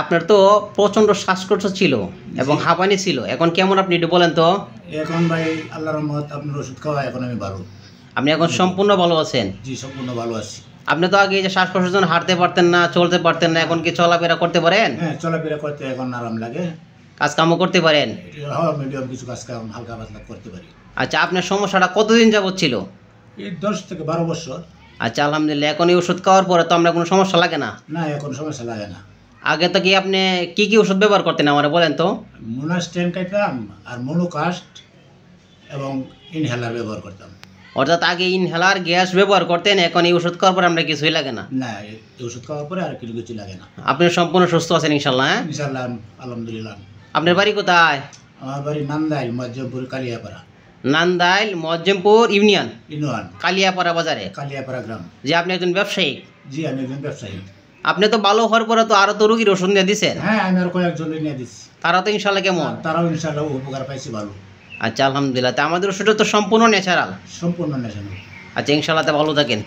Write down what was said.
আপনার তো প্রচন্ড শ্বাসকষ্ট ছিল এবং হাঁপানি ছিল, এখন কেমন আপনি একটু বলেন তো? এখন ভাই আল্লাহর রহমত আপনার ওষুধ খাওয়া এখন আমি ভালো। আপনি এখন সম্পূর্ণ ভালো আছেন? জি সম্পূর্ণ ভালো আছি। আপনি তো আগে এই যে শ্বাসকষ্টের জন্য হাঁটতে পারতেন না, চলতে পারতেন না, এখন কি চলাফেরা করতে পারেন? হ্যাঁ চলাফেরা করতে এখন আরাম লাগে, কাজ কামও করতে পারেন? মিডিয়াম কিছু কাজ কাম হালকা পাতলা করতে পারি। আচ্ছা, আপনার সমস্যাটা কতদিন যাবত ছিল? এই 10 থেকে 12 বছর। আচ্ছা আলহামদুলিল্লাহ, এখন এই ওষুধ খাওয়ার পরে তো আপনার কোনো সমস্যা লাগে না? না এখন সমস্যা লাগে না। আগে তো কি আপনি কি কি ওষুধ ব্যবহার করতেন আমার বলেন তো? মোনাস্টেন খাইতাম আর মনোকাস্ট এবং ইনহেলার ব্যবহার করতাম। অর্থাৎ আগে ইনহেলার গ্যাস ব্যবহার করতেন, এখন এই ওষুধ খাওয়ার পরে আমরা কিছুই লাগে না? না এই ওষুধ খাওয়ার পরে আর কিছু লাগে না। আপনি সম্পূর্ণ সুস্থ আছেন ইনশাল্লাহ? হ্যাঁ ইনশাআল্লাহ আলহামদুলিল্লাহ। আপনার বাড়ি কোথায়? আমার বাড়ি নান্দাইল মজ্জমপুর কালিয়াপাড়া। নান্দাইল মজ্জমপুর ইউনিয়ন ইউনিয়ন কালিয়াপাড়া বাজারে? কালিয়াপাড়া গ্রাম। যে আপনি একজন ব্যবসায়ী? জি আমি একজন ব্যবসায়ী। আপনি তো ভালো হওয়ার পরে তো আরো তো রুগীর ওষুধ নিয়ে দিচ্ছেন? হ্যাঁ আমি আর কয়েকজন নিয়ে দিচ্ছি, তারা তো ইনশাল্লাহ কেমন? তারাও ইনশাআল্লাহ উপকার পাইছি ভালো। আচ্ছা আলহামদুলিল্লাহ, তা আমাদের ওষুধটা তো সম্পূর্ণ ন্যাচারাল? সম্পূর্ণ ন্যাশনাল। আচ্ছা ইনশাল্লাহ, তা ভালো থাকেন।